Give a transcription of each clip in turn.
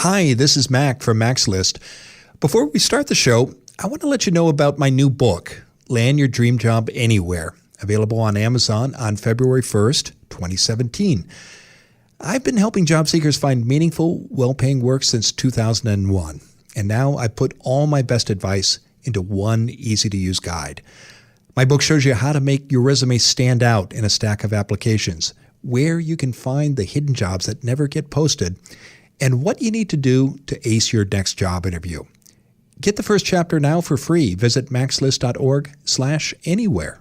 Hi, this is Mac from Mac's List. Before we start the show, I want to let you know about my new book, Land Your Dream Job Anywhere, available on Amazon on February 1st, 2017. I've been helping job seekers find meaningful, well-paying work since 2001, and now I put all my best advice into one easy-to-use guide. My book shows you how to make your resume stand out in a stack of applications, where you can find the hidden jobs that never get posted, and what you need to do to ace your next job interview. Get the first chapter now for free. Visit maxlist.org/anywhere.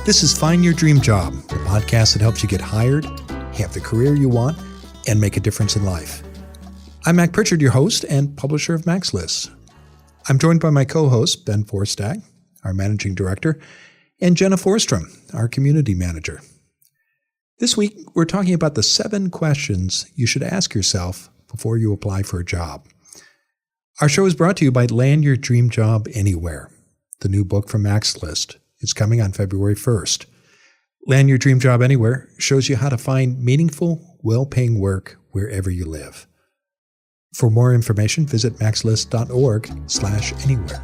This is Find Your Dream Job, the podcast that helps you get hired, have the career you want, and make a difference in life. I'm Mac Pritchard, your host and publisher of Mac's List. I'm joined by my co-host, Ben Forstag, our managing director, and Jenna Forstrom, our community manager. This week, we're talking about the 7 questions you should ask yourself before you apply for a job. Our show is brought to you by Land Your Dream Job Anywhere, the new book from Mac's List. It's coming on February 1st. Land Your Dream Job Anywhere shows you how to find meaningful, well-paying work wherever you live. For more information, visit maxlist.org/anywhere.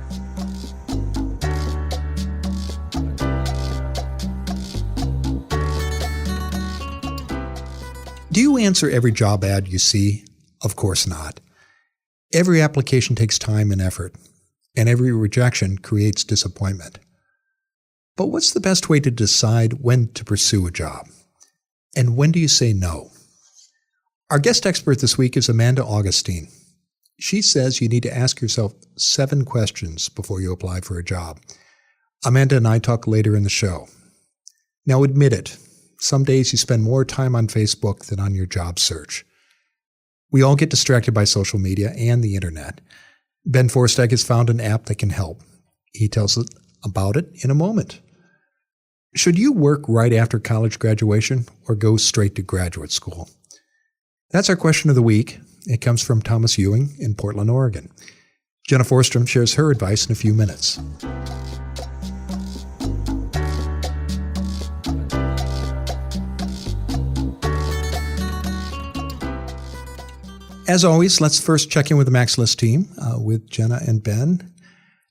Do you answer every job ad you see? Of course not. Every application takes time and effort, and every rejection creates disappointment. But what's the best way to decide when to pursue a job? And when do you say no? Our guest expert this week is Amanda Augustine. She says you need to ask yourself 7 questions before you apply for a job. Amanda and I talk later in the show. Now admit it, some days you spend more time on Facebook than on your job search. We all get distracted by social media and the internet. Ben Forstag has found an app that can help. He tells us about it in a moment. Should you work right after college graduation or go straight to graduate school? That's our question of the week. It comes from Thomas Ewing in Portland, Oregon. Jenna Forstrom shares her advice in a few minutes. As always, let's first check in with the Mac's List team, with Jenna and Ben.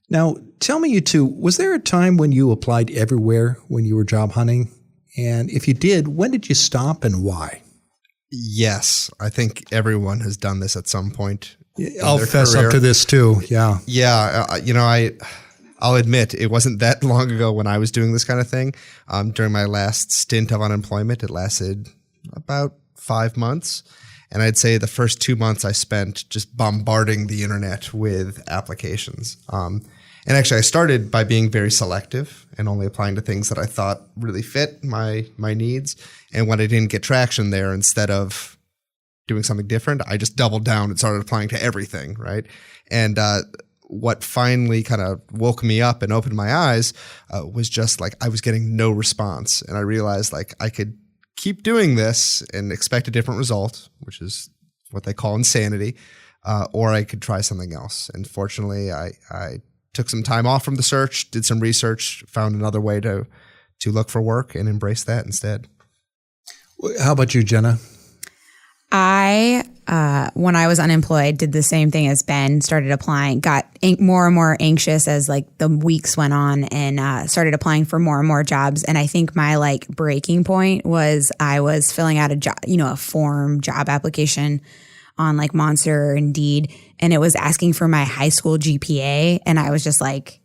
Now, tell me, you two, was there a time when you applied everywhere when you were job hunting? And if you did, when did you stop and why? Yes, I think everyone has done this at some point. I'll fess up to this too. Yeah. Yeah. I'll admit it wasn't that long ago when I was doing this kind of thing. During my last stint of unemployment, it lasted about 5 months. And I'd say the first 2 months I spent just bombarding the internet with applications. And actually I started by being very selective and only applying to things that I thought really fit my needs. And when I didn't get traction there, instead of doing something different, I just doubled down and started applying to everything, right? And what finally kind of woke me up and opened my eyes was just like I was getting no response. And I realized like I could keep doing this and expect a different result, which is what they call insanity, or I could try something else. And fortunately, I took some time off from the search, did some research, found another way to look for work and embrace that instead. How about you, Jenna? I, when I was unemployed, did the same thing as Ben, started applying, got more and more anxious as like the weeks went on and started applying for more and more jobs. And I think my like breaking point was I was filling out a job, a form job application on like Monster or Indeed. And it was asking for my high school GPA. And I was just like,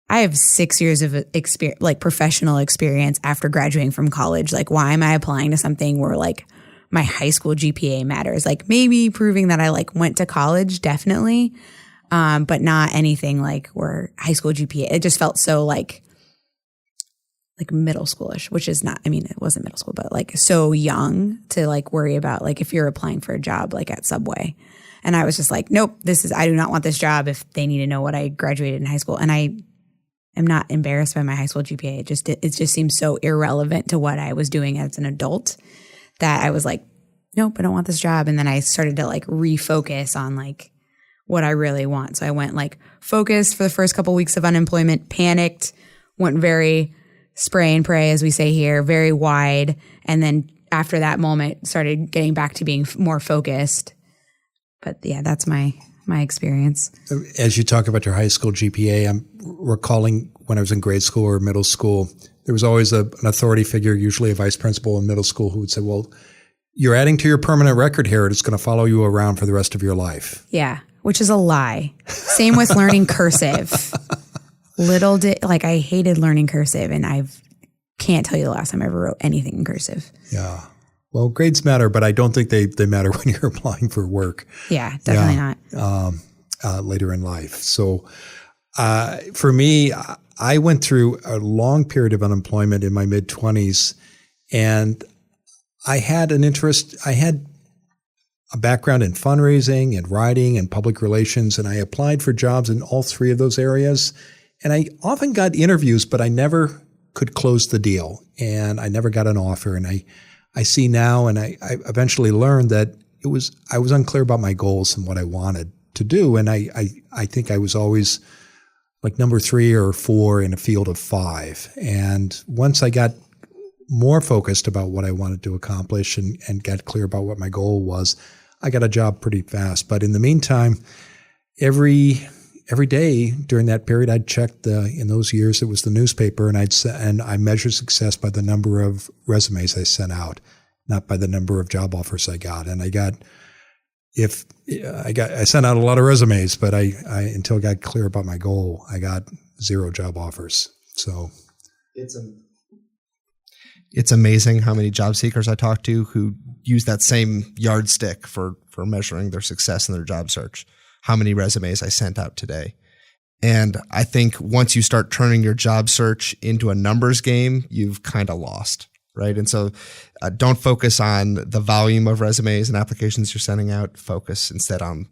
I have 6 years of experience, like professional experience after graduating from college. Like, why am I applying to something where like my high school GPA matters? Like maybe proving that I like went to college, definitely. But not anything like where high school GPA, it just felt so like middle schoolish, which is not, it wasn't middle school, but like so young to like worry about like if you're applying for a job like at Subway. And I was just like, nope, I do not want this job if they need to know what I graduated in high school. And I am not embarrassed by my high school GPA. It just seems so irrelevant to what I was doing as an adult that I was like, nope, I don't want this job. And then I started to like refocus on like what I really want. So I went like focused for the first couple weeks of unemployment, panicked, went very spray and pray, as we say here, very wide. And then after that moment, started getting back to being more focused. But yeah, that's my experience. As you talk about your high school GPA, I'm recalling when I was in grade school or middle school, there was always an authority figure, usually a vice principal in middle school, who would say, well, you're adding to your permanent record here. It's going to follow you around for the rest of your life. Yeah, which is a lie. Same with learning cursive. I hated learning cursive, and I can't tell you the last time I ever wrote anything in cursive. Yeah. Well, grades matter, but I don't think they matter when you're applying for work. Yeah, definitely not. Later in life. So for me, I went through a long period of unemployment in my mid-20s, and I had an interest. I had a background in fundraising and writing and public relations, and I applied for jobs in all three of those areas. And I often got interviews, but I never could close the deal, and I never got an offer. And I see now, and I eventually learned that I was unclear about my goals and what I wanted to do. And I think I was always like number 3 or 4 in a field of 5. And once I got more focused about what I wanted to accomplish and got clear about what my goal was, I got a job pretty fast. But in the meantime, every day during that period, I'd check in those years, it was the newspaper, and I measured success by the number of resumes I sent out, not by the number of job offers I got. And I sent out a lot of resumes, but I until I got clear about my goal, I got 0 job offers. So it's amazing how many job seekers I talk to who use that same yardstick for measuring their success in their job search. How many resumes I sent out today. And I think once you start turning your job search into a numbers game, you've kind of lost, right? And so don't focus on the volume of resumes and applications you're sending out. Focus instead on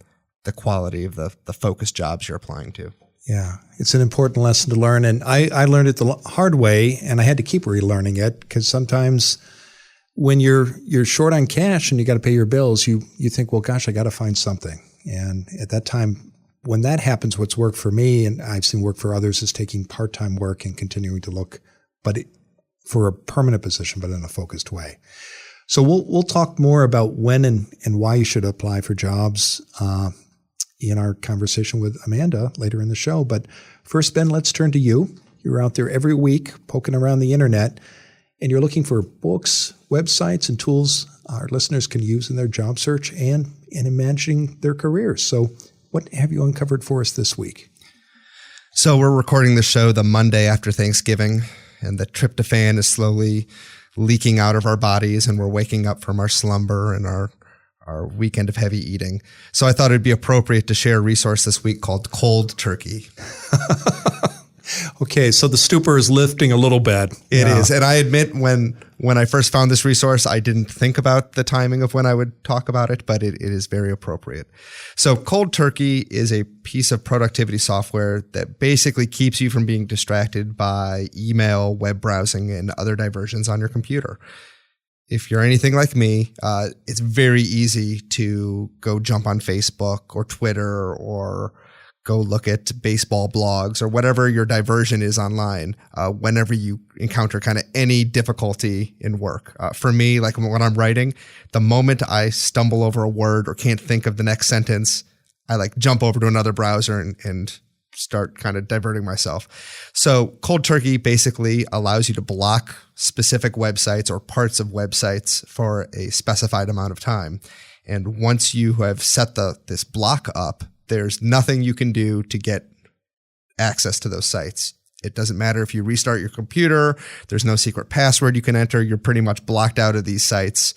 the quality of the focused jobs you're applying to. Yeah, it's an important lesson to learn. And I learned it the hard way, and I had to keep relearning it, because sometimes when you're short on cash and you got to pay your bills, you think, well, gosh, I got to find something. And at that time, when that happens, what's worked for me, and I've seen work for others, is taking part-time work and continuing to look, for a permanent position, but in a focused way. So we'll talk more about when and why you should apply for jobs in our conversation with Amanda later in the show. But first, Ben, let's turn to you. You're out there every week poking around the internet, and you're looking for books, websites, and tools our listeners can use in their job search and in managing their careers. So what have you uncovered for us this week? So we're recording the show the Monday after Thanksgiving, and the tryptophan is slowly leaking out of our bodies, and we're waking up from our slumber and our weekend of heavy eating. So I thought it'd be appropriate to share a resource this week called Cold Turkey. Okay, so the stupor is lifting a little bit. It is. And I admit when I first found this resource, I didn't think about the timing of when I would talk about it, but it is very appropriate. So Cold Turkey is a piece of productivity software that basically keeps you from being distracted by email, web browsing, and other diversions on your computer. If you're anything like me, it's very easy to go jump on Facebook or Twitter or go look at baseball blogs or whatever your diversion is online whenever you encounter kind of any difficulty in work. For me, like when I'm writing, the moment I stumble over a word or can't think of the next sentence, I like jump over to another browser and start kind of diverting myself. So Cold Turkey basically allows you to block specific websites or parts of websites for a specified amount of time. And once you have set this block up, there's nothing you can do to get access to those sites. It doesn't matter if you restart your computer. There's no secret password you can enter. You're pretty much blocked out of these sites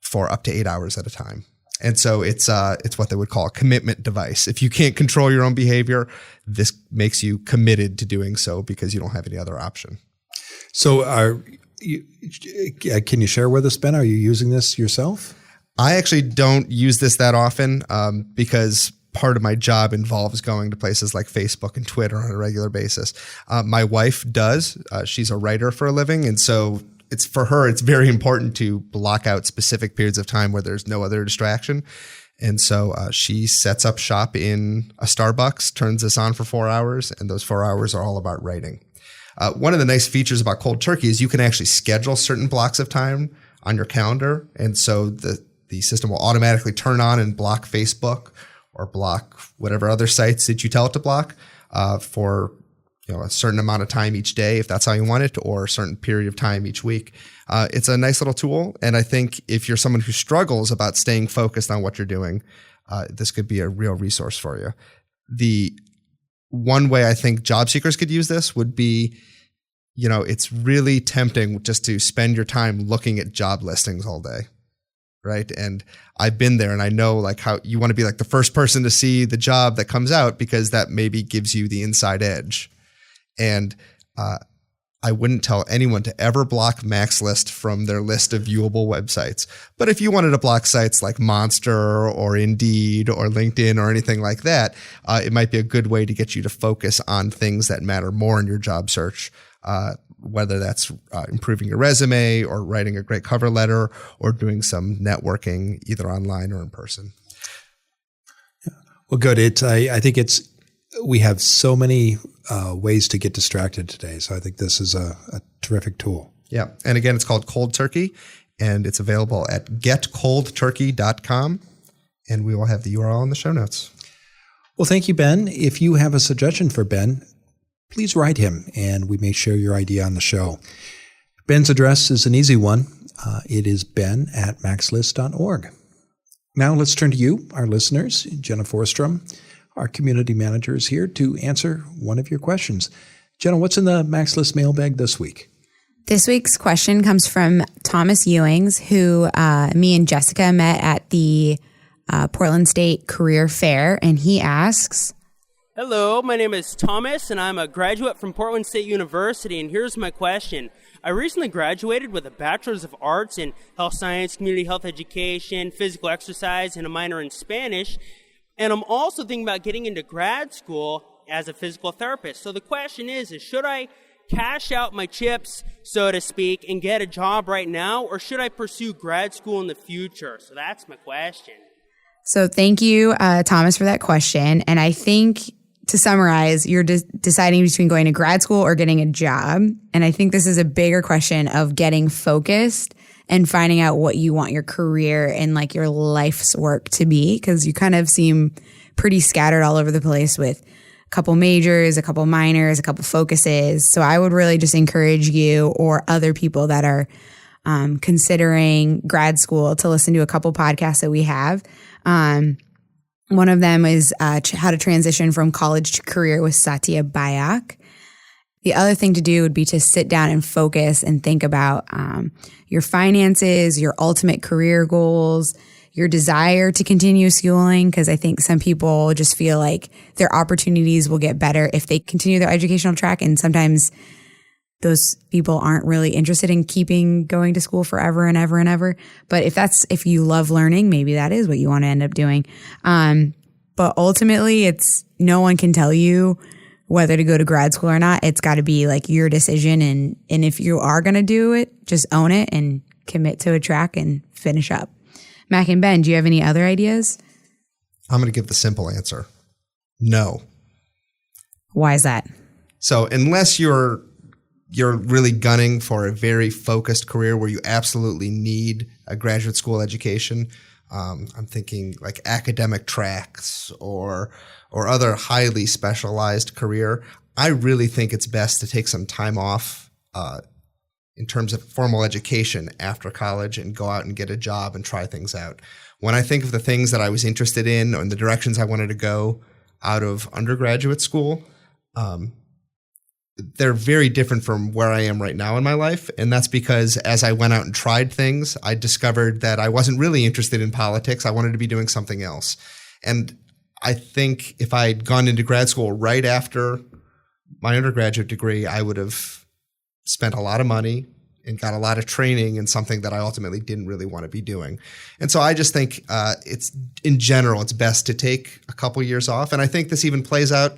for up to 8 hours at a time. And so it's what they would call a commitment device. If you can't control your own behavior, this makes you committed to doing so because you don't have any other option. So can you share with us, Ben? Are you using this yourself? I actually don't use this that often because part of my job involves going to places like Facebook and Twitter on a regular basis. My wife does. She's a writer for a living. And so for her, it's very important to block out specific periods of time where there's no other distraction. And so she sets up shop in a Starbucks, turns this on for 4 hours, and those 4 hours are all about writing. One of the nice features about cold turkey is you can actually schedule certain blocks of time on your calendar. And so the system will automatically turn on and block Facebook or block whatever other sites that you tell it to block for a certain amount of time each day, if that's how you want it, or a certain period of time each week. It's a nice little tool. And I think if you're someone who struggles about staying focused on what you're doing, this could be a real resource for you. The one way I think job seekers could use this would be, it's really tempting just to spend your time looking at job listings all day. Right. And I've been there, and I know like how you want to be like the first person to see the job that comes out, because that maybe gives you the inside edge. And I wouldn't tell anyone to ever block MaxList from their list of viewable websites. But if you wanted to block sites like Monster or Indeed or LinkedIn or anything like that, it might be a good way to get you to focus on things that matter more in your job search, whether that's improving your resume or writing a great cover letter or doing some networking either online or in person. Well, good. I think we have so many ways to get distracted today. So I think this is a terrific tool. Yeah. And again, it's called Cold Turkey, and it's available at getcoldturkey.com. And we will have the URL in the show notes. Well, thank you, Ben. If you have a suggestion for Ben, please write him, and we may share your idea on the show. Ben's address is an easy one. It is ben@maxlist.org. Now let's turn to you, our listeners. Jenna Forstrom, our community manager, is here to answer one of your questions. Jenna, what's in the MaxList mailbag this week? This week's question comes from Thomas Ewings, who me and Jessica met at the Portland State Career Fair, and he asks, hello, my name is Thomas, and I'm a graduate from Portland State University, and here's my question. I recently graduated with a Bachelor's of Arts in Health Science, Community Health Education, Physical Exercise, and a minor in Spanish, and I'm also thinking about getting into grad school as a physical therapist. So the question is should I cash out my chips, so to speak, and get a job right now, or should I pursue grad school in the future? So that's my question. So thank you, Thomas, for that question. And I think, to summarize, you're deciding between going to grad school or getting a job. And I think this is a bigger question of getting focused and finding out what you want your career and like your life's work to be, because you kind of seem pretty scattered all over the place with a couple majors, a couple minors, a couple focuses. So I would really just encourage you or other people that are considering grad school to listen to a couple podcasts that we have. One of them is how to transition from college to career with Satya Bayak. The other thing to do would be to sit down and focus and think about your finances, your ultimate career goals, your desire to continue schooling, because I think some people just feel like their opportunities will get better if they continue their educational track, and sometimes those people aren't really interested in keeping going to school forever and ever and ever. But if you love learning, maybe that is what you want to end up doing. But ultimately, no one can tell you whether to go to grad school or not. It's got to be like your decision. And if you are going to do it, just own it and commit to a track and finish up. Mac and Ben, do you have any other ideas? I'm going to give the simple answer. No. Why is that? So unless you're really gunning for a very focused career where you absolutely need a graduate school education, I'm thinking like academic tracks or other highly specialized career, I really think it's best to take some time off in terms of formal education after college and go out and get a job and try things out. When I think of the things that I was interested in and the directions I wanted to go out of undergraduate school, they're very different from where I am right now in my life. And that's because as I went out and tried things, I discovered that I wasn't really interested in politics. I wanted to be doing something else. And I think if I had gone into grad school right after my undergraduate degree, I would have spent a lot of money and got a lot of training in something that I ultimately didn't really want to be doing. And so I just think in general, it's best to take a couple years off. And I think this even plays out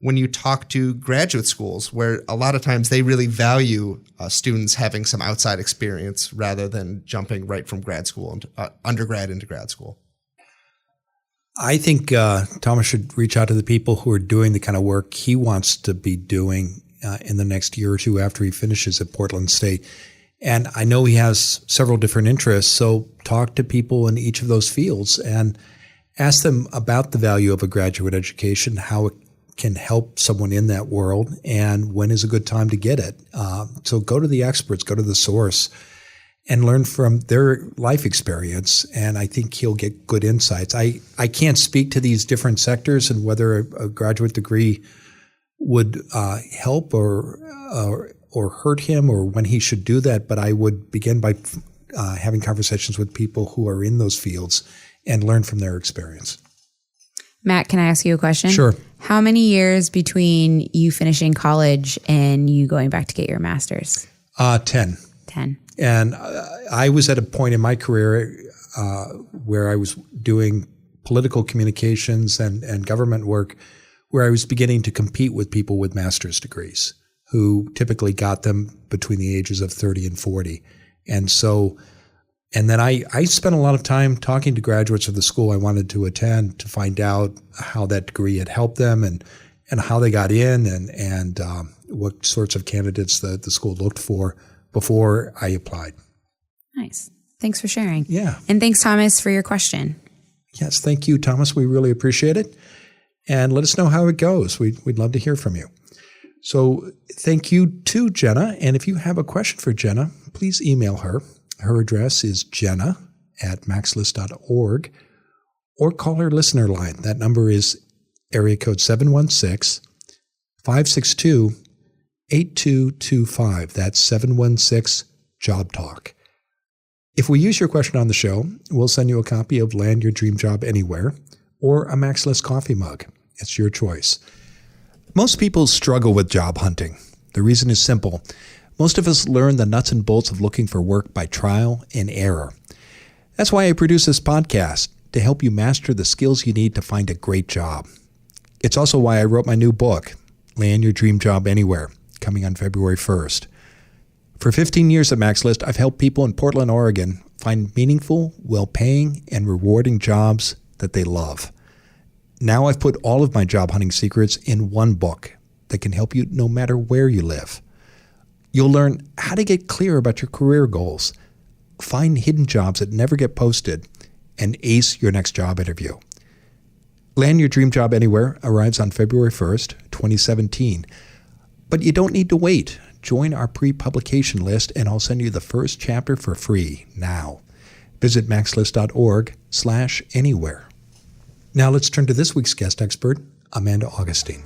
when you talk to graduate schools, where a lot of times they really value students having some outside experience rather than jumping right from grad school and undergrad into grad school. I think Thomas should reach out to the people who are doing the kind of work he wants to be doing in the next year or two after he finishes at Portland State. And I know he has several different interests, so talk to people in each of those fields and ask them about the value of a graduate education, how it can help someone in that world, and when is a good time to get it. So go to the experts, go to the source, and learn from their life experience. And I think he'll get good insights. I can't speak to these different sectors and whether a graduate degree would help or hurt him or when he should do that. But I would begin by having conversations with people who are in those fields and learn from their experience. Matt, can I ask you a question? Sure. How many years between you finishing college and you going back to get your master's? 10. 10. And I was at a point in my career where I was doing political communications and government work where I was beginning to compete with people with master's degrees who typically got them between the ages of 30 and 40. And then I spent a lot of time talking to graduates of the school I wanted to attend to find out how that degree had helped them and how they got in and what sorts of candidates the school looked for before I applied. Nice. Thanks for sharing. Yeah. And thanks, Thomas, for your question. Yes, thank you, Thomas. We really appreciate it. And let us know how it goes. We'd love to hear from you. So thank you to Jenna. And if you have a question for Jenna, please email her. Her address is jenna@maxlist.org or call her listener line. That number is area code 716-562-8225. That's 716-JOB-TALK. If we use your question on the show, we'll send you a copy of Land Your Dream Job Anywhere or a MaxList coffee mug. It's your choice. Most people struggle with job hunting. The reason is simple. Most of us learn the nuts and bolts of looking for work by trial and error. That's why I produce this podcast, to help you master the skills you need to find a great job. It's also why I wrote my new book, Land Your Dream Job Anywhere, coming on February 1st. For 15 years at MaxList, I've helped people in Portland, Oregon find meaningful, well-paying, and rewarding jobs that they love. Now I've put all of my job hunting secrets in one book that can help you no matter where you live. You'll learn how to get clear about your career goals, find hidden jobs that never get posted, and ace your next job interview. Land Your Dream Job Anywhere arrives on February 1st, 2017. But you don't need to wait. Join our pre-publication list and I'll send you the first chapter for free now. Visit maxlist.org/anywhere. Now let's turn to this week's guest expert, Amanda Augustine.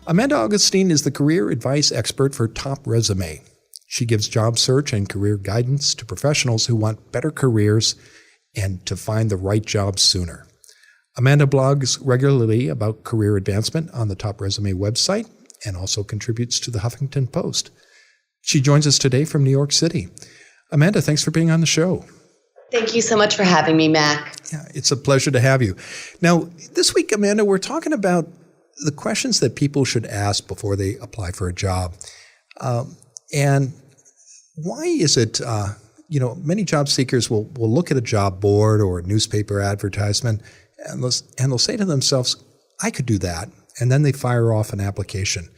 Amanda Augustine is the career advice expert for Top Resume. She gives job search and career guidance to professionals who want better careers and to find the right job sooner. Amanda blogs regularly about career advancement on the Top Resume website and also contributes to the Huffington Post. She joins us today from New York City. Amanda, thanks for being on the show. Thank you so much for having me, Mac. Yeah, it's a pleasure to have you. Now, this week, Amanda, we're talking about the questions that people should ask before they apply for a job. And why is it, many job seekers will look at a job board or a newspaper advertisement and they'll say to themselves, I could do that. And then they fire off an application.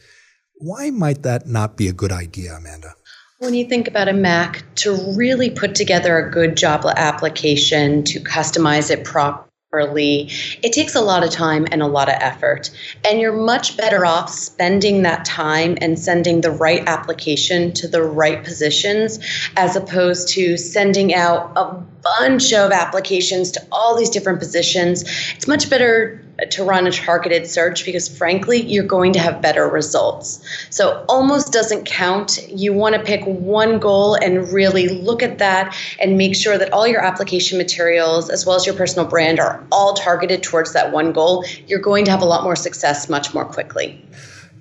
Why might that not be a good idea, Amanda? When you think about it, Mac, to really put together a good job application, to customize it properly, it takes a lot of time and a lot of effort. And you're much better off spending that time and sending the right application to the right positions as opposed to sending out a bunch of applications to all these different positions. It's much better to run a targeted search because, frankly, you're going to have better results. So almost doesn't count. You want to pick one goal and really look at that and make sure that all your application materials as well as your personal brand are all targeted towards that one goal. You're going to have a lot more success much more quickly.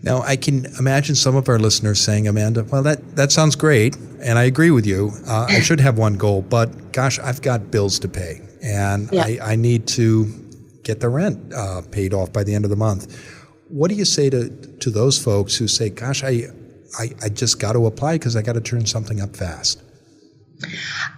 Now, I can imagine some of our listeners saying, Amanda, well, that sounds great, and I agree with you. I should have one goal, but gosh, I've got bills to pay, and I need to get the rent paid off by the end of the month. What do you say to those folks who say, gosh, I just got to apply because I got to turn something up fast?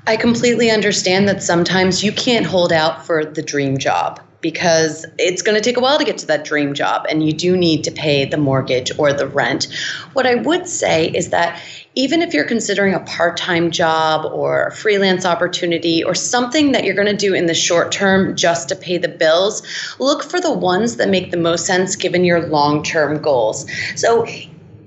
I completely understand that sometimes you can't hold out for the dream job because it's going to take a while to get to that dream job and you do need to pay the mortgage or the rent. What I would say is that even if you're considering a part-time job or a freelance opportunity or something that you're going to do in the short term just to pay the bills, look for the ones that make the most sense given your long-term goals. So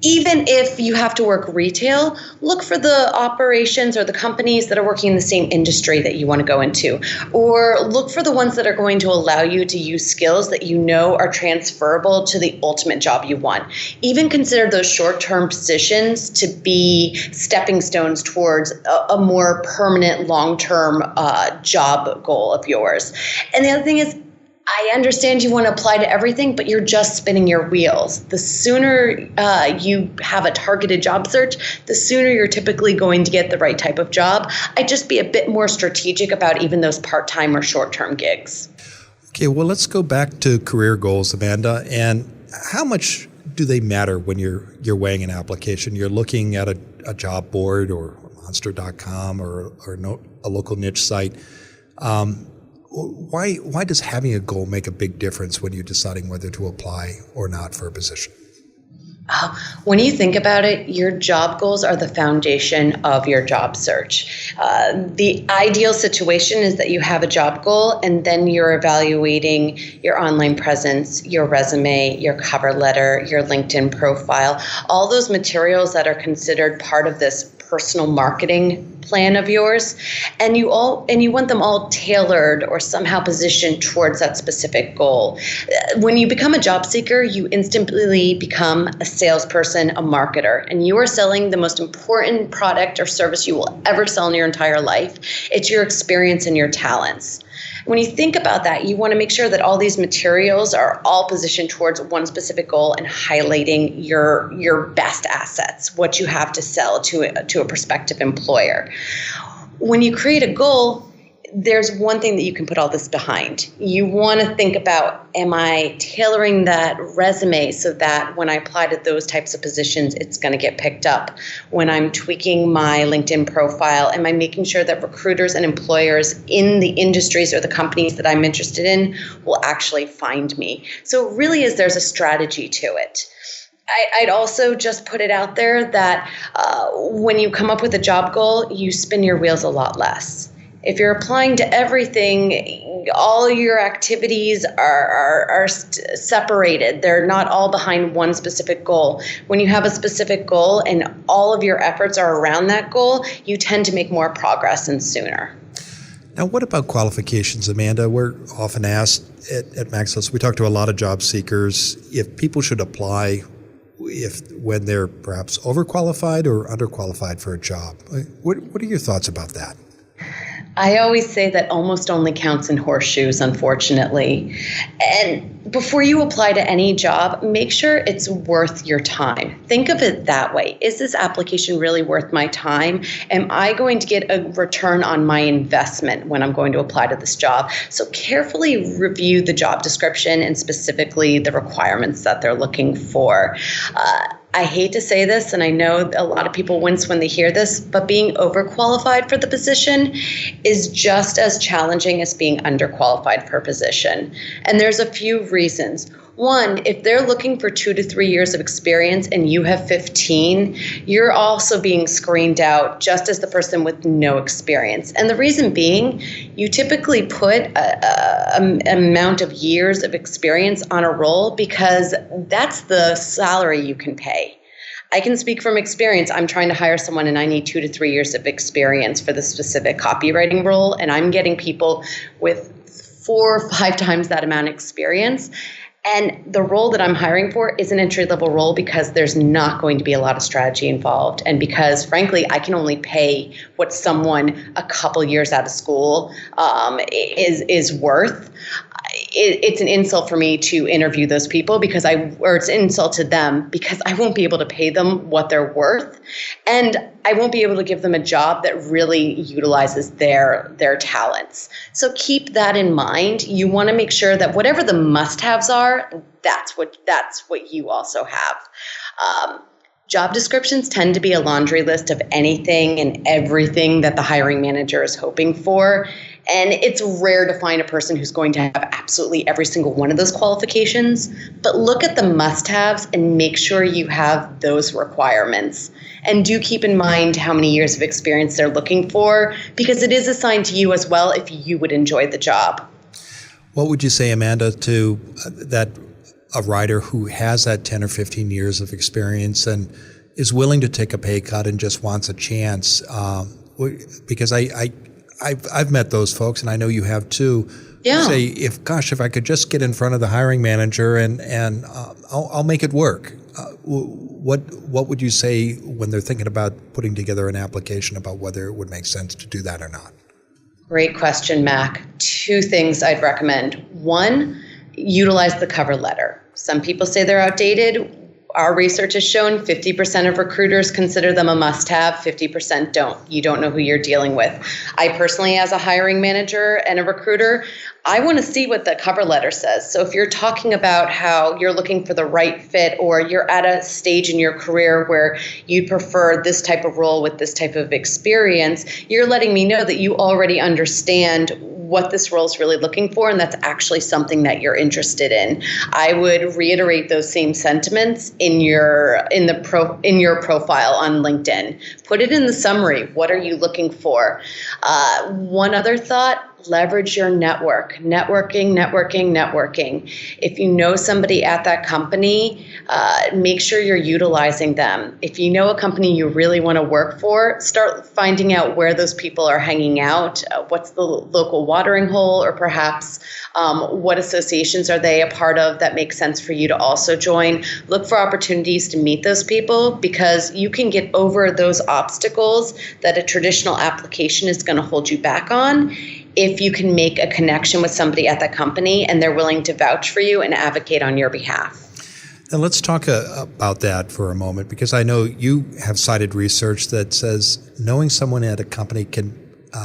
even if you have to work retail, look for the operations or the companies that are working in the same industry that you want to go into, or look for the ones that are going to allow you to use skills that you know are transferable to the ultimate job you want. Even consider those short-term positions to be stepping stones towards a more permanent long-term job goal of yours. And the other thing is, I understand you want to apply to everything, but you're just spinning your wheels. The sooner you have a targeted job search, the sooner you're typically going to get the right type of job. I'd just be a bit more strategic about even those part-time or short-term gigs. Okay, well, let's go back to career goals, Amanda. And how much do they matter when you're weighing an application? You're looking at a job board or monster.com or a local niche site. Why does having a goal make a big difference when you're deciding whether to apply or not for a position? When you think about it, your job goals are the foundation of your job search. The ideal situation is that you have a job goal and then you're evaluating your online presence, your resume, your cover letter, your LinkedIn profile, all those materials that are considered part of this personal marketing plan of yours, and you want them all tailored or somehow positioned towards that specific goal. When you become a job seeker, you instantly become a salesperson, a marketer, and you are selling the most important product or service you will ever sell in your entire life. It's your experience and your talents. When you think about that, you want to make sure that all these materials are all positioned towards one specific goal and highlighting your best assets, what you have to sell to a prospective employer. When you create a goal, there's one thing that you can put all this behind. You want to think about, am I tailoring that resume so that when I apply to those types of positions, it's going to get picked up? When I'm tweaking my LinkedIn profile, am I making sure that recruiters and employers in the industries or the companies that I'm interested in will actually find me? So it really is, there's a strategy to it. I'd also just put it out there that when you come up with a job goal, you spin your wheels a lot less. If you're applying to everything, all your activities are separated. They're not all behind one specific goal. When you have a specific goal and all of your efforts are around that goal, you tend to make more progress and sooner. Now, what about qualifications, Amanda? We're often asked at Maxos, we talk to a lot of job seekers, if people should apply when they're perhaps overqualified or underqualified for a job. What are your thoughts about that? I always say that almost only counts in horseshoes, unfortunately. And before you apply to any job, make sure it's worth your time. Think of it that way. Is this application really worth my time? Am I going to get a return on my investment when I'm going to apply to this job? So carefully review the job description and specifically the requirements that they're looking for. I hate to say this, and I know a lot of people wince when they hear this, but being overqualified for the position is just as challenging as being underqualified for a position. And there's a few reasons. One, if they're looking for 2 to 3 years of experience and you have 15, you're also being screened out just as the person with no experience. And the reason being, you typically put an amount of years of experience on a role because that's the salary you can pay. I can speak from experience. I'm trying to hire someone and I need 2 to 3 years of experience for the specific copywriting role, and I'm getting people with 4 or 5 times that amount of experience. And the role that I'm hiring for is an entry-level role because there's not going to be a lot of strategy involved. And because, frankly, I can only pay what someone a couple years out of school is worth. It's an insult for me to interview those people or it's an insult to them because I won't be able to pay them what they're worth. And I won't be able to give them a job that really utilizes their talents. So keep that in mind. You want to make sure that whatever the must-haves are, are, that's what you also have. Job descriptions tend to be a laundry list of anything and everything that the hiring manager is hoping for. And it's rare to find a person who's going to have absolutely every single one of those qualifications. But look at the must-haves and make sure you have those requirements. And do keep in mind how many years of experience they're looking for, because it is assigned to you as well if you would enjoy the job. What would you say, Amanda, to that a writer who has that 10 or 15 years of experience and is willing to take a pay cut and just wants a chance? Because I've met those folks, and I know you have too. Yeah. Say, if I could just get in front of the hiring manager and I'll make it work. What would you say when they're thinking about putting together an application about whether it would make sense to do that or not? Great question, Mac. 2 things I'd recommend. 1, utilize the cover letter. Some people say they're outdated. Our research has shown 50% of recruiters consider them a must-have, 50% don't. You don't know who you're dealing with. I personally, as a hiring manager and a recruiter, I want to see what the cover letter says. So if you're talking about how you're looking for the right fit, or you're at a stage in your career where you prefer this type of role with this type of experience, you're letting me know that you already understand what this role is really looking for, and that's actually something that you're interested in. I would reiterate those same sentiments in your profile on LinkedIn. Put it in the summary. What are you looking for? One other thought: leverage your network. Networking. If you know somebody at that company, make sure you're utilizing them. If you know a company you really want to work for, start finding out where those people are hanging out. What's the local watering hole, or perhaps what associations are they a part of that make sense for you to also join? Look for opportunities to meet those people, because you can get over those obstacles that a traditional application is going to hold you back on if you can make a connection with somebody at that company and they're willing to vouch for you and advocate on your behalf. And let's talk about that for a moment, because I know you have cited research that says knowing someone at a company can,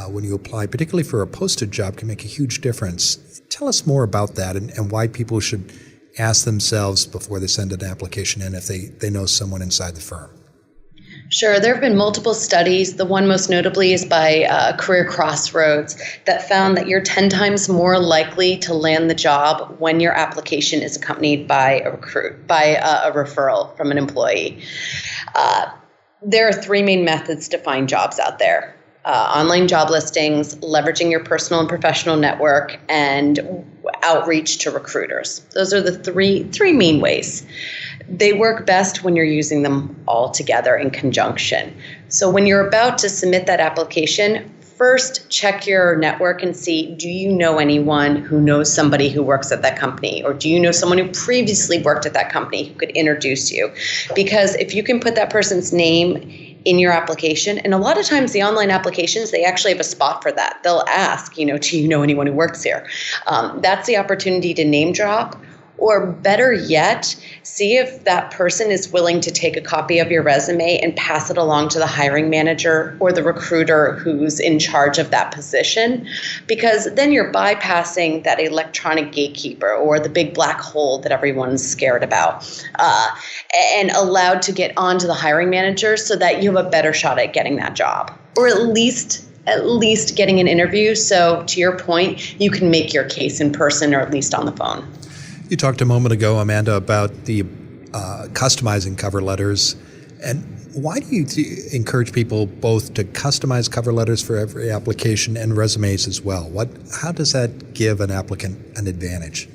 when you apply, particularly for a posted job, can make a huge difference. Tell us more about that and why people should ask themselves before they send an application in if they know someone inside the firm. Sure. There have been multiple studies. The one most notably is by Career Crossroads that found that you're 10 times more likely to land the job when your application is accompanied by a referral from an employee. There are 3 main methods to find jobs out there: online job listings, leveraging your personal and professional network, and outreach to recruiters. Those are the three main ways. They work best when you're using them all together in conjunction. So when you're about to submit that application, first check your network and see, do you know anyone who knows somebody who works at that company? Or do you know someone who previously worked at that company who could introduce you? Because if you can put that person's name in your application, and a lot of times the online applications, they actually have a spot for that. They'll ask, do you know anyone who works here? That's the opportunity to name drop. Or better yet, see if that person is willing to take a copy of your resume and pass it along to the hiring manager or the recruiter who's in charge of that position, because then you're bypassing that electronic gatekeeper or the big black hole that everyone's scared about, and allowed to get onto the hiring manager so that you have a better shot at getting that job, or at least getting an interview. So to your point, you can make your case in person or at least on the phone. You talked a moment ago, Amanda, about the customizing cover letters. And why do you encourage people both to customize cover letters for every application and resumes as well? How does that give an applicant an advantage?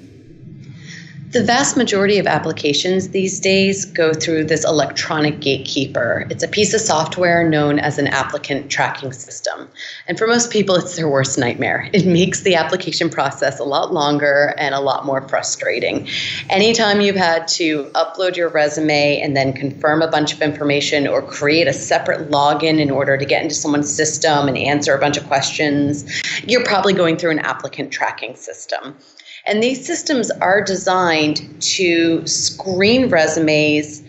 The vast majority of applications these days go through this electronic gatekeeper. It's a piece of software known as an applicant tracking system. And for most people, it's their worst nightmare. It makes the application process a lot longer and a lot more frustrating. Anytime you've had to upload your resume and then confirm a bunch of information or create a separate login in order to get into someone's system and answer a bunch of questions, you're probably going through an applicant tracking system. And these systems are designed to screen resumes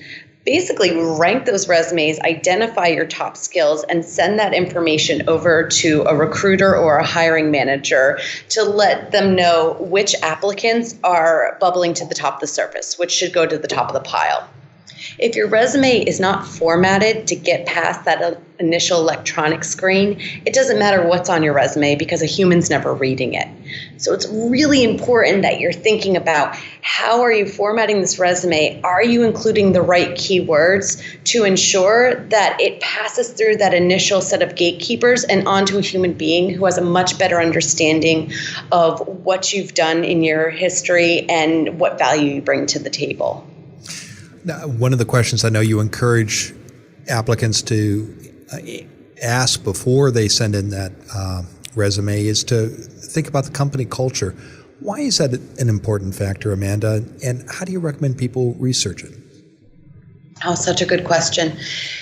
basically rank those resumes, identify your top skills, and send that information over to a recruiter or a hiring manager to let them know which applicants are bubbling to the top of the surface, which should go to the top of the pile. If your resume is not formatted to get past that initial electronic screen, it doesn't matter what's on your resume because a human's never reading it. So it's really important that you're thinking about how are you formatting this resume? Are you including the right keywords to ensure that it passes through that initial set of gatekeepers and onto a human being who has a much better understanding of what you've done in your history and what value you bring to the table? Now, one of the questions I know you encourage applicants to ask before they send in that resume is to think about the company culture. Why is that an important factor, Amanda? And how do you recommend people research it? Oh, such a good question.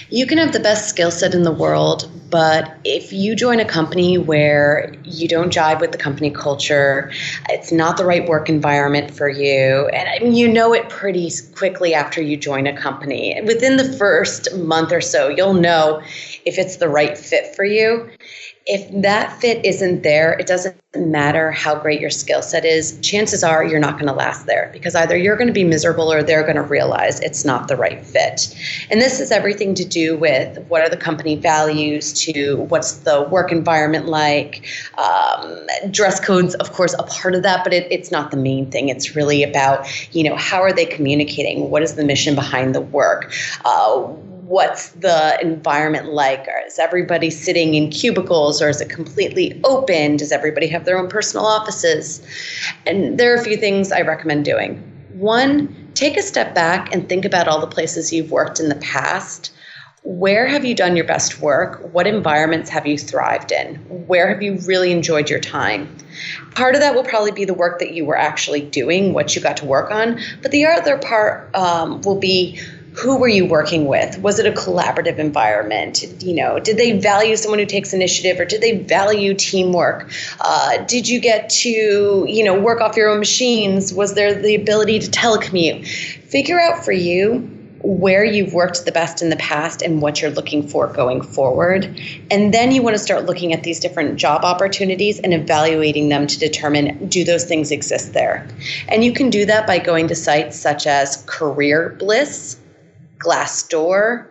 You can have the best skill set in the world, but if you join a company where you don't jive with the company culture, it's not the right work environment for you, and you know it pretty quickly after you join a company. Within the first month or so, you'll know if it's the right fit for you. If that fit isn't there, it doesn't matter how great your skill set is. Chances are you're not going to last there because either you're going to be miserable or they're going to realize it's not the right fit. And this has everything to do with what are the company values to what's the work environment like. Dress code's, of course, a part of that, but it's not the main thing. It's really about, how are they communicating? What is the mission behind the work? What's the environment like? Is everybody sitting in cubicles or is it completely open? Does everybody have their own personal offices? And there are a few things I recommend doing. One, take a step back and think about all the places you've worked in the past. Where have you done your best work? What environments have you thrived in? Where have you really enjoyed your time? Part of that will probably be the work that you were actually doing, what you got to work on. But the other part will be, who were you working with? Was it a collaborative environment? Did they value someone who takes initiative or did they value teamwork? Did you get to, work off your own machines? Was there the ability to telecommute? Figure out for you where you've worked the best in the past and what you're looking for going forward. And then you want to start looking at these different job opportunities and evaluating them to determine, do those things exist there? And you can do that by going to sites such as Career Bliss, Glassdoor.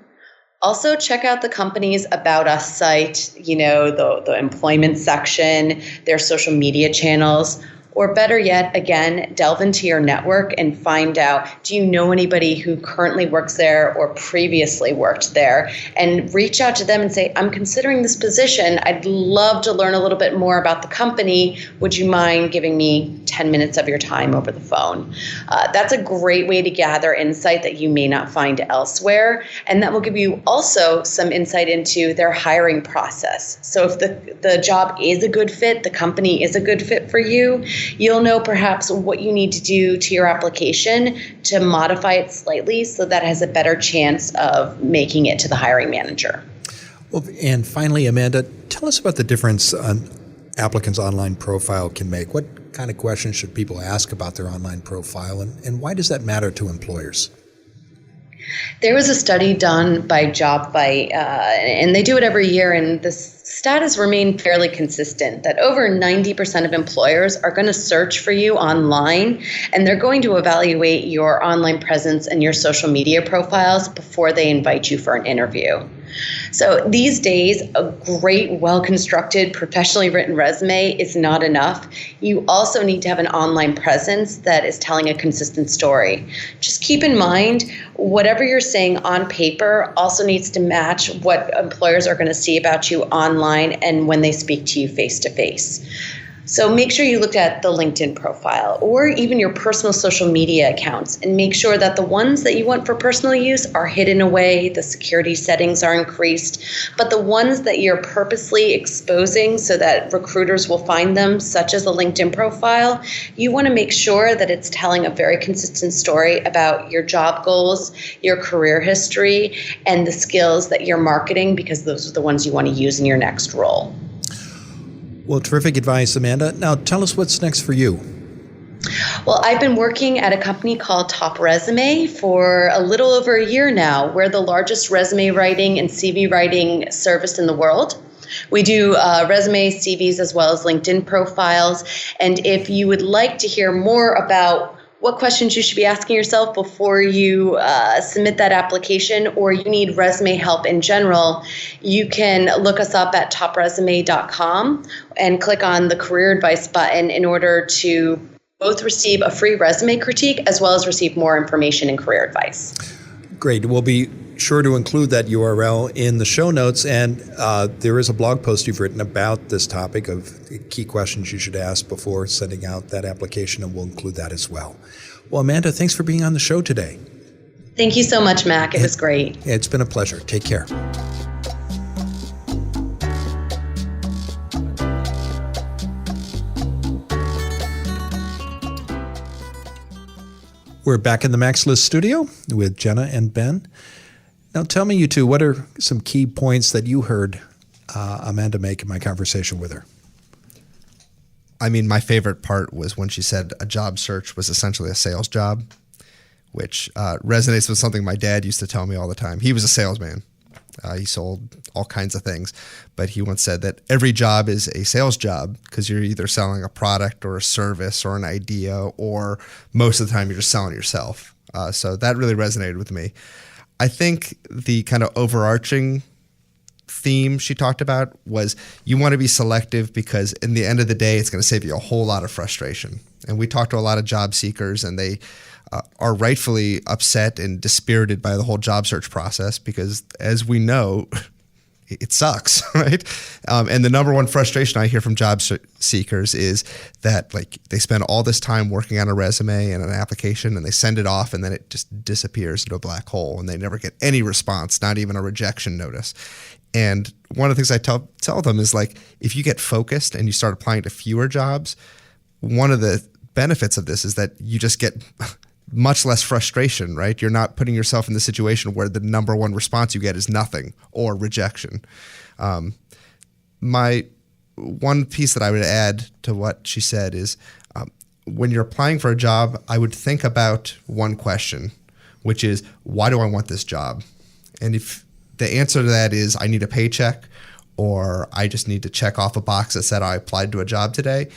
Also, check out the company's About Us site, the employment section, their social media channels. Or better yet, again, delve into your network and find out, do you know anybody who currently works there or previously worked there? And reach out to them and say, I'm considering this position. I'd love to learn a little bit more about the company. Would you mind giving me 10 minutes of your time over the phone? That's a great way to gather insight that you may not find elsewhere. And that will give you also some insight into their hiring process. So if the job is a good fit, the company is a good fit for you, you'll know perhaps what you need to do to your application to modify it slightly so that it has a better chance of making it to the hiring manager. Well, and finally, Amanda, tell us about the difference an applicant's online profile can make. What kind of questions should people ask about their online profile, and why does that matter to employers? There was a study done by JobBite, and they do it every year, and this status remained fairly consistent, that over 90% of employers are going to search for you online, and they're going to evaluate your online presence and your social media profiles before they invite you for an interview. So these days, a great, well-constructed, professionally written resume is not enough. You also need to have an online presence that is telling a consistent story. Just keep in mind, whatever you're saying on paper also needs to match what employers are going to see about you online and when they speak to you face-to-face. So make sure you look at the LinkedIn profile or even your personal social media accounts and make sure that the ones that you want for personal use are hidden away, the security settings are increased, but the ones that you're purposely exposing so that recruiters will find them, such as the LinkedIn profile, you want to make sure that it's telling a very consistent story about your job goals, your career history, and the skills that you're marketing, because those are the ones you want to use in your next role. Well, terrific advice, Amanda. Now, tell us what's next for you. Well, I've been working at a company called Top Resume for a little over a year now. We're the largest resume writing and CV writing service in the world. We do resumes, CVs, as well as LinkedIn profiles. And if you would like to hear more about what questions you should be asking yourself before you submit that application, or you need resume help in general, you can look us up at topresume.com and click on the career advice button in order to both receive a free resume critique as well as receive more information and career advice. Great. We'll be sure to include that URL in the show notes. And there is a blog post you've written about this topic of key questions you should ask before sending out that application, and we'll include that as well. Well, Amanda, thanks for being on the show today. Thank you so much, Mac. It was great. It's been a pleasure. Take care. We're back in the Max List studio with Jenna and Ben. Now tell me, you two, what are some key points that you heard Amanda make in my conversation with her? I mean, my favorite part was when she said a job search was essentially a sales job, which resonates with something my dad used to tell me all the time. He was a salesman. He sold all kinds of things, but he once said that every job is a sales job because you're either selling a product or a service or an idea, or most of the time you're just selling yourself. So that really resonated with me. I think the kind of overarching theme she talked about was you want to be selective because in the end of the day, it's going to save you a whole lot of frustration. And we talked to a lot of job seekers, and they are rightfully upset and dispirited by the whole job search process because, as we know, it sucks, right? And the number one frustration I hear from job seekers is that, like, they spend all this time working on a resume and an application, and they send it off, and then it just disappears into a black hole, and they never get any response, not even a rejection notice. And one of the things I tell them is, like, if you get focused and you start applying to fewer jobs, one of the benefits of this is that you just get much less frustration, right? You're not putting yourself in the situation where the number one response you get is nothing or rejection. My one piece that I would add to what she said is when you're applying for a job, I would think about one question, which is, why do I want this job? And if the answer to that is, I need a paycheck, or I just need to check off a box that said I applied to a job today,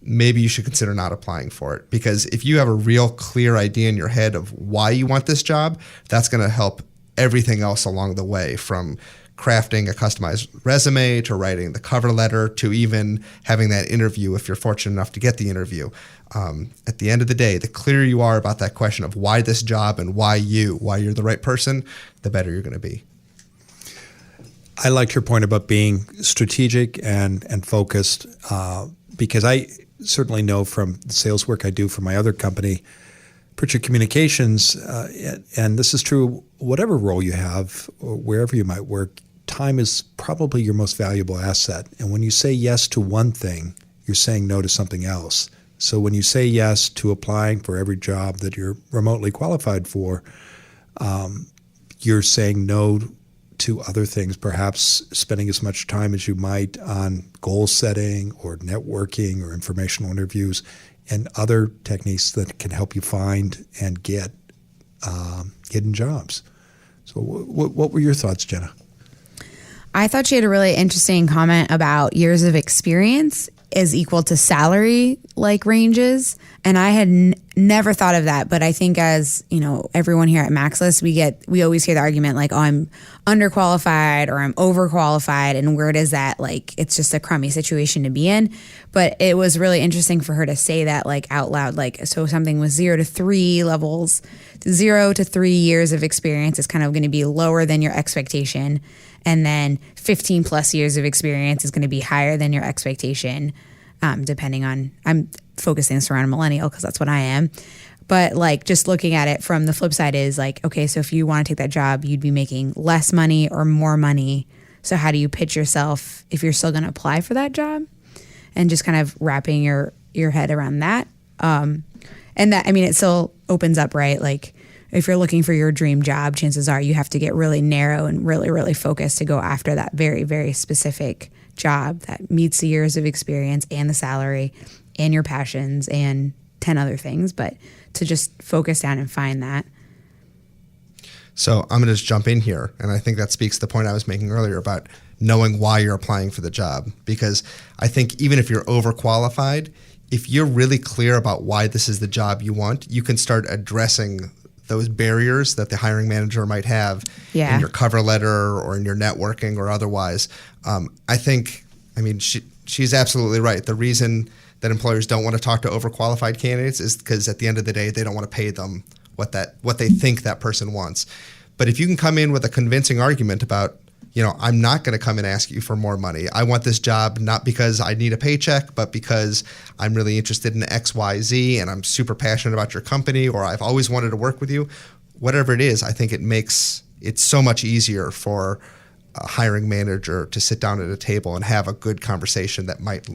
maybe you should consider not applying for it. Because if you have a real clear idea in your head of why you want this job, that's going to help everything else along the way, from crafting a customized resume to writing the cover letter to even having that interview if you're fortunate enough to get the interview. At the end of the day, the clearer you are about that question of why this job and why you're the right person, the better you're going to be. I liked your point about being strategic and focused because I certainly know from the sales work I do for my other company, Pritchard Communications, and this is true whatever role you have or wherever you might work, time is probably your most valuable asset. And when you say yes to one thing, you're saying no to something else. So when you say yes to applying for every job that you're remotely qualified for, you're saying no to other things, perhaps spending as much time as you might on goal setting or networking or informational interviews and other techniques that can help you find and get hidden jobs. So what were your thoughts, Jenna? I thought she had a really interesting comment about years of experience is equal to salary like ranges. And I had never thought of that. But I think, as you know, everyone here at MaxList, we always hear the argument like, oh, I'm underqualified or I'm overqualified. And where does that, like, it's just a crummy situation to be in. But it was really interesting for her to say that, like, out loud, like, so something with 0 to 3 levels, 0 to 3 years of experience is kind of going to be lower than your expectation. And then 15 plus years of experience is going to be higher than your expectation, depending on, I'm focusing this around a millennial because that's what I am. But like, just looking at it from the flip side is like, okay, so if you want to take that job, you'd be making less money or more money. So how do you pitch yourself if you're still going to apply for that job? And just kind of wrapping your head around that. And that, I mean, it still opens up, right? Like, if you're looking for your dream job, chances are you have to get really narrow and really, really focused to go after that very, very specific job that meets the years of experience and the salary and your passions and 10 other things, but to just focus down and find that. So I'm going to just jump in here. And I think that speaks to the point I was making earlier about knowing why you're applying for the job. Because I think even if you're overqualified, if you're really clear about why this is the job you want, you can start addressing those barriers that the hiring manager might have in your cover letter or in your networking or otherwise. She's absolutely right. The reason that employers don't want to talk to overqualified candidates is because at the end of the day, they don't want to pay them what they think that person wants. But if you can come in with a convincing argument about, I'm not going to come and ask you for more money. I want this job not because I need a paycheck, but because I'm really interested in X, Y, Z, and I'm super passionate about your company, or I've always wanted to work with you. Whatever it is, I think it makes it so much easier for a hiring manager to sit down at a table and have a good conversation that might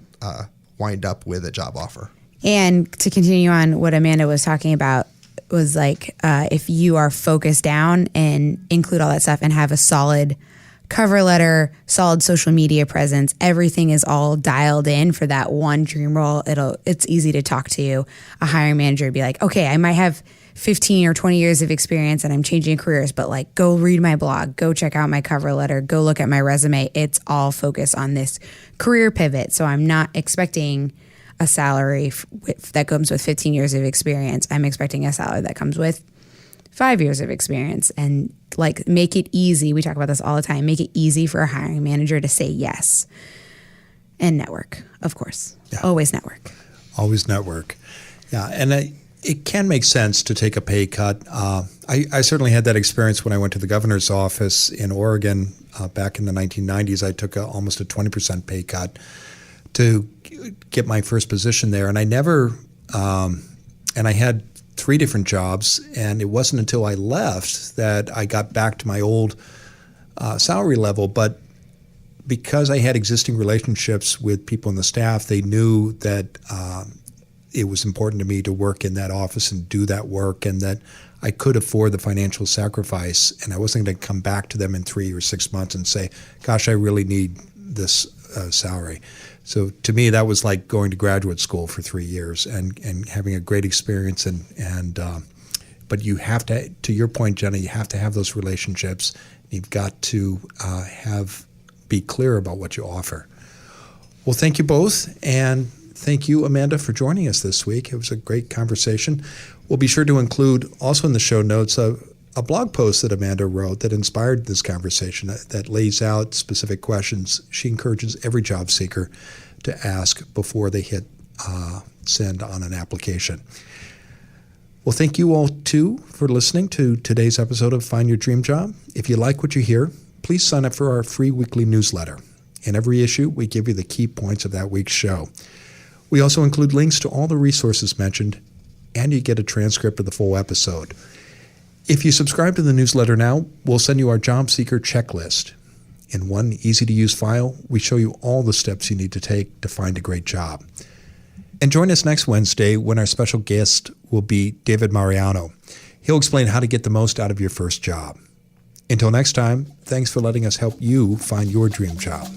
wind up with a job offer. And to continue on what Amanda was talking about, was like if you are focused down and include all that stuff and have a solid cover letter, solid social media presence, everything is all dialed in for that one dream role. It's easy to talk to a hiring manager and be like, okay, I might have 15 or 20 years of experience and I'm changing careers, but like, go read my blog, go check out my cover letter, go look at my resume. It's all focused on this career pivot. So I'm not expecting a salary that comes with 15 years of experience. I'm expecting a salary that comes with 5 years of experience, and like make it easy. We talk about this all the time. Make it easy for a hiring manager to say yes. And network, of course. Yeah. Always network. Always network. Yeah, and it can make sense to take a pay cut. I certainly had that experience when I went to the governor's office in Oregon back in the 1990s. I took almost a 20% pay cut to get my first position there, and I never and I had 3 different jobs, and it wasn't until I left that I got back to my old salary level. But because I had existing relationships with people in the staff, they knew that it was important to me to work in that office and do that work, and that I could afford the financial sacrifice, and I wasn't going to come back to them in 3 or 6 months and say, gosh, I really need this salary. So to me, that was like going to graduate school for 3 years and having a great experience. But you have to your point, Jenna, you have to have those relationships. You've got to be clear about what you offer. Well, thank you both. And thank you, Amanda, for joining us this week. It was a great conversation. We'll be sure to include also in the show notes a blog post that Amanda wrote that inspired this conversation that lays out specific questions she encourages every job seeker to ask before they hit send on an application. Well, thank you all, too, for listening to today's episode of Find Your Dream Job. If you like what you hear, please sign up for our free weekly newsletter. In every issue, we give you the key points of that week's show. We also include links to all the resources mentioned, and you get a transcript of the full episode. If you subscribe to the newsletter now, we'll send you our job seeker checklist. In one easy-to-use file, we show you all the steps you need to take to find a great job. And join us next Wednesday when our special guest will be David Mariano. He'll explain how to get the most out of your first job. Until next time, thanks for letting us help you find your dream job.